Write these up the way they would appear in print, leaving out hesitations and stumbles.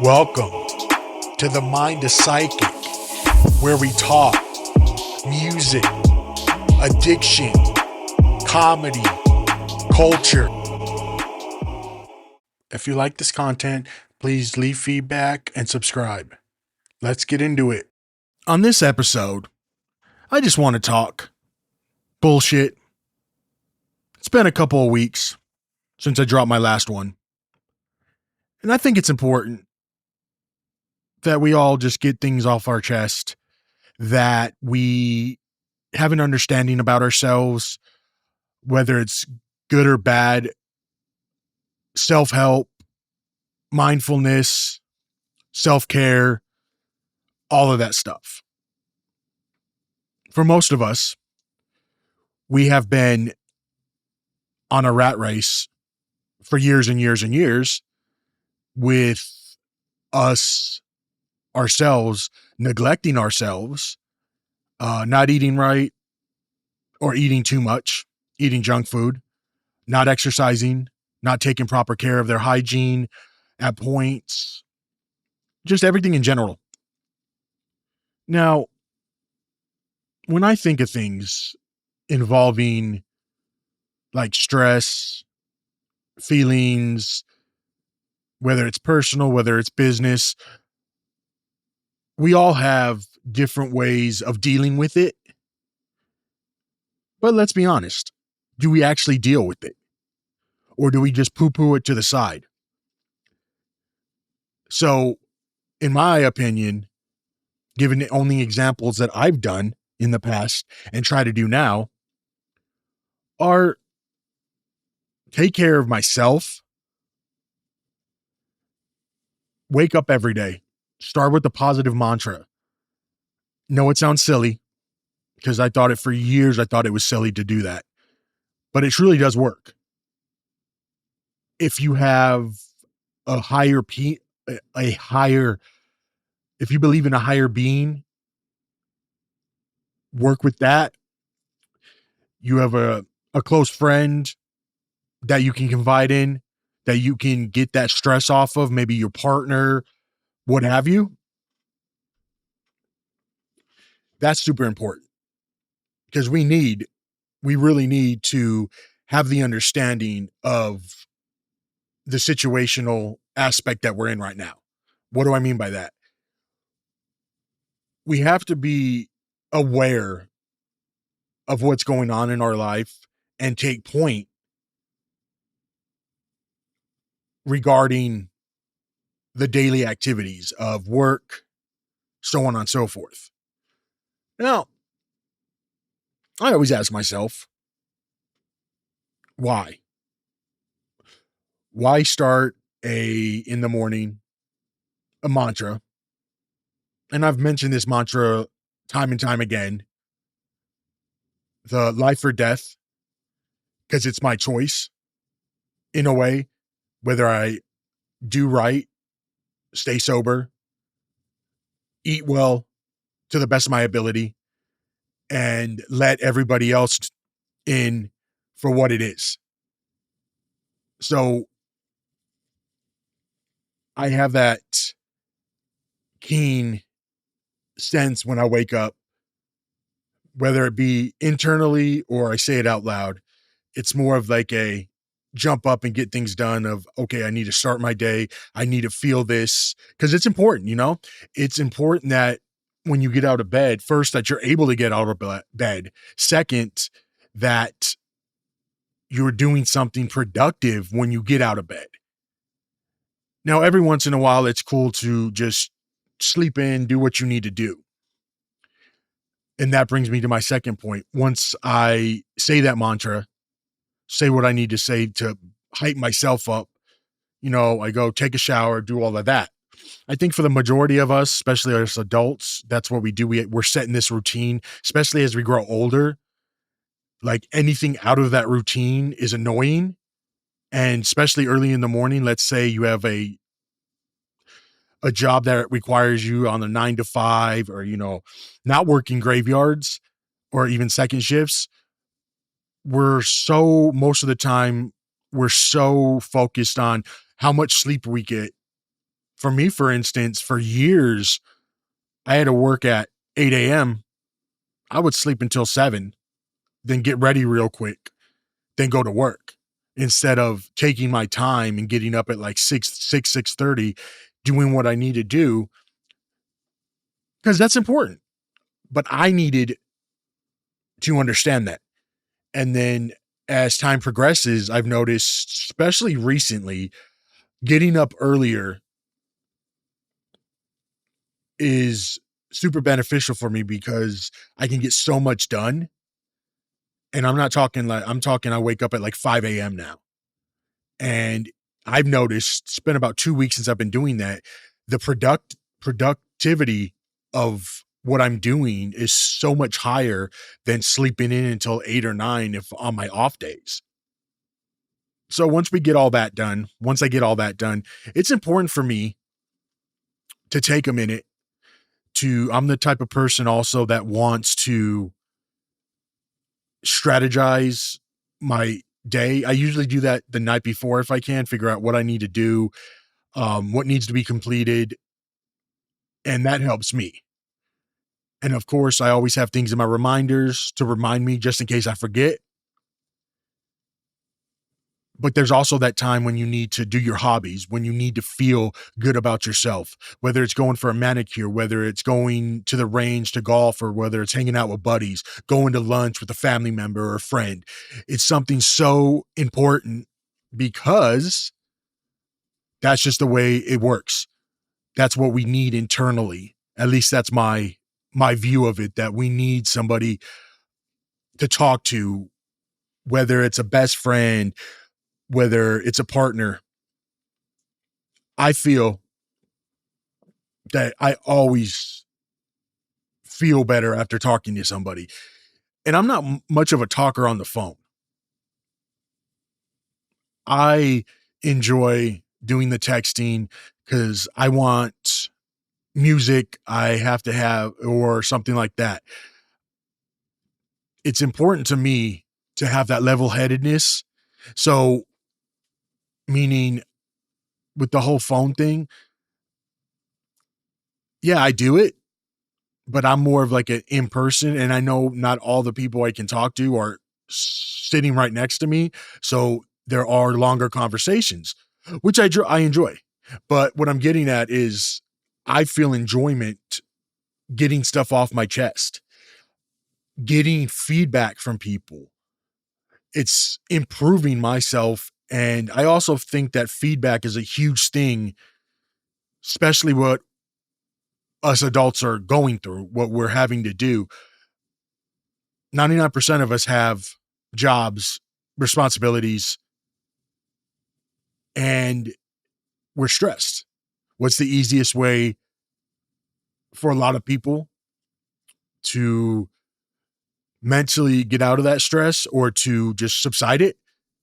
Welcome to the Mind is Psychic, where we talk music, addiction, comedy, culture. If you like this content, please leave feedback and subscribe. Let's get into it. On this episode, I just want to talk bullshit. It's been a couple of weeks since I dropped my last one. And I think it's important that we all just get things off our chest, that we have an understanding about ourselves, whether it's good or bad, self-help, mindfulness, self-care, all of that stuff. For most of us, we have been on a rat race for years and years and years with us ourselves neglecting ourselves, not eating right or eating too much, eating junk food, not exercising, not taking proper care of their hygiene at points, just everything in general. Now, when I think of things involving like stress, feelings, whether it's personal, whether it's business, we all have different ways of dealing with it. But let's be honest, do we actually deal with it? Or do we just poo-poo it to the side? So, in my opinion, given the only examples that I've done in the past and try to do now, are take care of myself, wake up every day, start with the positive mantra. No, it sounds silly because I thought it was silly to do that, but it truly does work. If you have if you believe in a higher being, work with that. You have a close friend that you can confide in, that you can get that stress off of, maybe your partner, what have you. That's super important because we really need to have the understanding of the situational aspect that we're in right now. What do I mean by that? We have to be aware of what's going on in our life and take point regarding the daily activities of work, so on and so forth. Now, I always ask myself, why? Why start in the morning a mantra? And I've mentioned this mantra time and time again, the life or death, because it's my choice in a way, whether I do right, stay sober, eat well to the best of my ability, and let everybody else in for what it is. So I have that keen sense when I wake up, whether it be internally or I say it out loud. It's more of like a jump up and get things done of, okay, I need to start my day. I need to feel this because it's important, it's important that when you get out of bed, first, that you're able to get out of bed. Second, that you're doing something productive when you get out of bed. Now, every once in a while, it's cool to just sleep in, do what you need to do. And that brings me to my second point. Once I say that mantra, say what I need to say to hype myself up, I go take a shower, do all of that. I think for the majority of us, especially as adults, that's what we do. We're setting this routine, especially as we grow older. Like anything out of that routine is annoying. And especially early in the morning, let's say you have a job that requires you on a 9 to 5 or, not working graveyards or even second shifts. Most of the time, we're so focused on how much sleep we get For me, for instance, for years, I had to work at 8 a.m. I would sleep until 7, then get ready real quick, then go to work instead of taking my time and getting up at like 6:30, doing what I need to do because that's important. But I needed to understand that. And then as time progresses, I've noticed, especially recently, getting up earlier is super beneficial for me because I can get so much done. And I'm not talking like I'm talking I wake up at like 5 a.m. now. And I've noticed it's been about 2 weeks since I've been doing that. The productivity of what I'm doing is so much higher than sleeping in until 8 or 9 if on my off days. So once I get all that done, it's important for me to take a minute I'm the type of person also that wants to strategize my day. I usually do that the night before if I can, figure out what I need to do, what needs to be completed, and that helps me. And of course, I always have things in my reminders to remind me just in case I forget. But there's also that time when you need to do your hobbies, when you need to feel good about yourself, whether it's going for a manicure, whether it's going to the range to golf, or whether it's hanging out with buddies, going to lunch with a family member or a friend. It's something so important because that's just the way it works. That's what we need internally. At least that's my view of it, that we need somebody to talk to, whether it's a best friend, whether it's a partner. I feel that I always feel better after talking to somebody. And I'm not much of a talker on the phone. I enjoy doing the texting because I want music I have to have or something like that. It's important to me to have that level headedness. So, meaning with the whole phone thing, yeah, I do it, but I'm more of like an in person, and I know not all the people I can talk to are sitting right next to me. So there are longer conversations, which I enjoy. But what I'm getting at is I feel enjoyment getting stuff off my chest, getting feedback from people. It's improving myself. And I also think that feedback is a huge thing, especially what us adults are going through, what we're having to do. 99% of us have jobs, responsibilities, and we're stressed. What's the easiest way for a lot of people to mentally get out of that stress or to just subside it?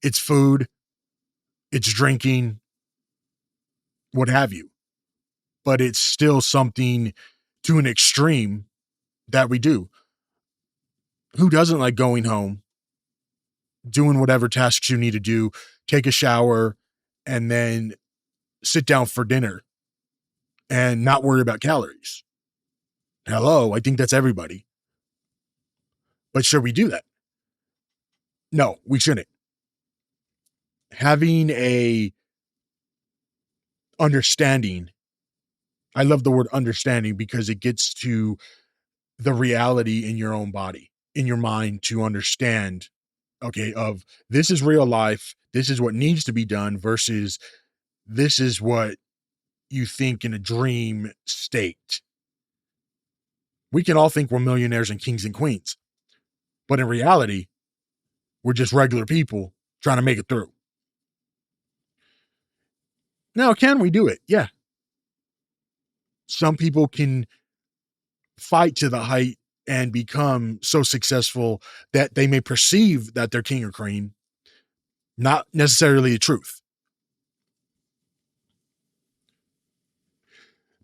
It's food, it's drinking, what have you. But it's still something to an extreme that we do. Who doesn't like going home, doing whatever tasks you need to do, take a shower, and then sit down for dinner and not worry about calories? Hello, I think that's everybody. But should we do that? No, we shouldn't. Having a understanding, I love the word understanding because it gets to the reality in your own body, in your mind, to understand, okay, of this is real life, this is what needs to be done versus this is what you think in a dream state. We can all think we're millionaires and kings and queens, but in reality, we're just regular people trying to make it through. Now, can we do it? Yeah. Some people can fight to the height and become so successful that they may perceive that they're king or queen, not necessarily the truth.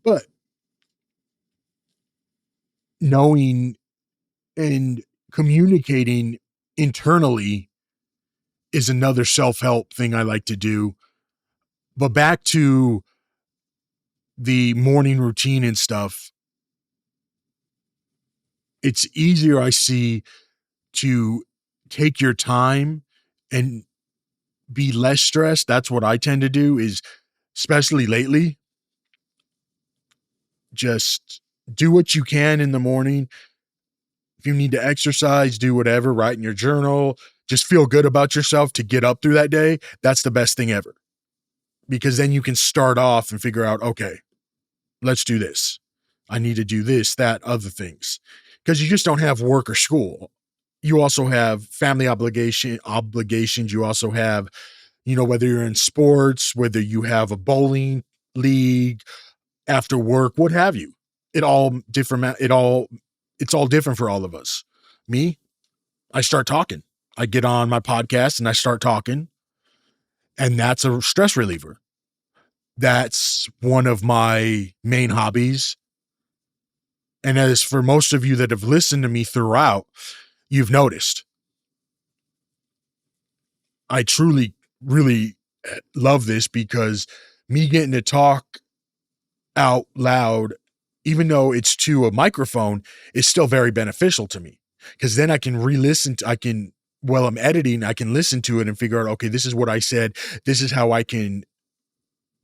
But knowing and communicating internally is another self-help thing I like to do. But back to the morning routine and stuff, it's easier, I see, to take your time and be less stressed. That's what I tend to do is, especially lately, just do what you can in the morning. If you need to exercise, do whatever, write in your journal, just feel good about yourself to get up through that day. That's the best thing ever. Because then you can start off and figure out, okay, let's do this. I need to do this, that, other things. Because you just don't have work or school. You also have family obligations. You also have, whether you're in sports, whether you have a bowling league, after work, what have you. It's all different for all of us. Me, I start talking. I get on my podcast and I start talking, and that's a stress reliever. That's one of my main hobbies. And as for most of you that have listened to me throughout, you've noticed I truly, really love this, because me getting to talk out loud, even though it's to a microphone, is still very beneficial to me, because then I can while I'm editing, I can listen to it and figure out, okay, this is what I said. This is how I can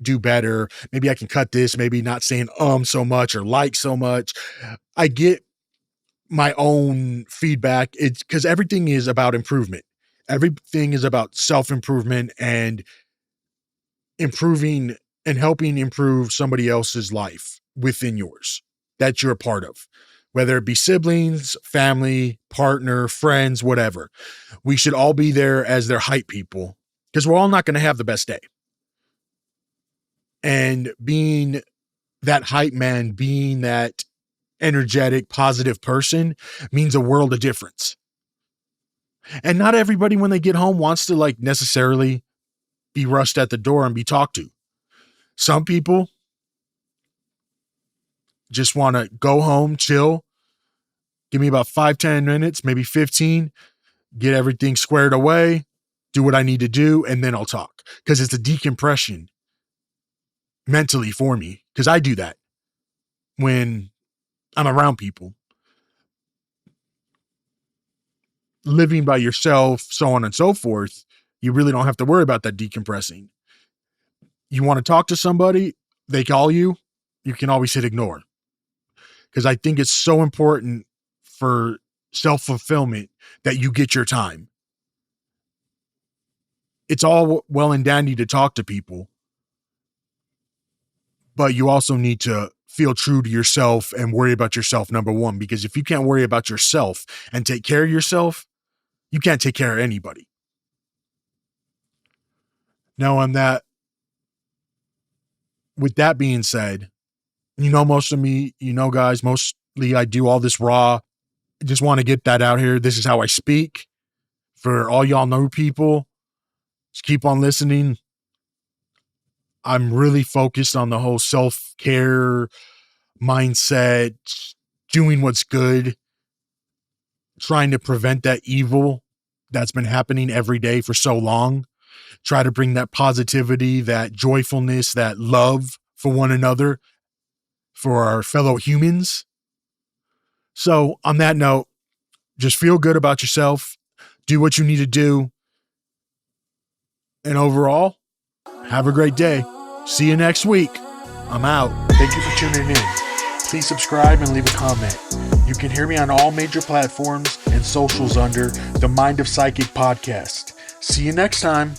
do better. Maybe I can cut this, maybe not saying so much or like so much. I get my own feedback. It's because everything is about improvement. Everything is about self-improvement and improving and helping improve somebody else's life within yours that you're a part of, whether it be siblings, family, partner, friends, whatever. We should all be there as their hype people, because we're all not going to have the best day. And being that hype man, being that energetic, positive person means a world of difference. And not everybody, when they get home, wants to necessarily be rushed at the door and be talked to. Some people just want to go home, chill, give me about 5-10 minutes, maybe 15, get everything squared away, do what I need to do, and then I'll talk. Because it's a decompression mentally for me, because I do that when I'm around people. Living by yourself, so on and so forth, you really don't have to worry about that decompressing. You want to talk to somebody, they call you, you can always hit ignore. Because I think it's so important for self-fulfillment that you get your time. It's all well and dandy to talk to people, but you also need to feel true to yourself and worry about yourself, number one, because if you can't worry about yourself and take care of yourself, you can't take care of anybody. Now, with that being said, most of me, guys, mostly I do all this raw. I just want to get that out here. This is how I speak. For all y'all new people, just keep on listening. I'm really focused on the whole self-care mindset, doing what's good, trying to prevent that evil that's been happening every day for so long. Try to bring that positivity, that joyfulness, that love for one another, for our fellow humans. So on that note, just feel good about yourself, do what you need to do, and overall, have a great day. See you next week. I'm out. Thank you for tuning in. Please subscribe and leave a comment. You can hear me on all major platforms and socials under the Mind of Psychic podcast. See you next time.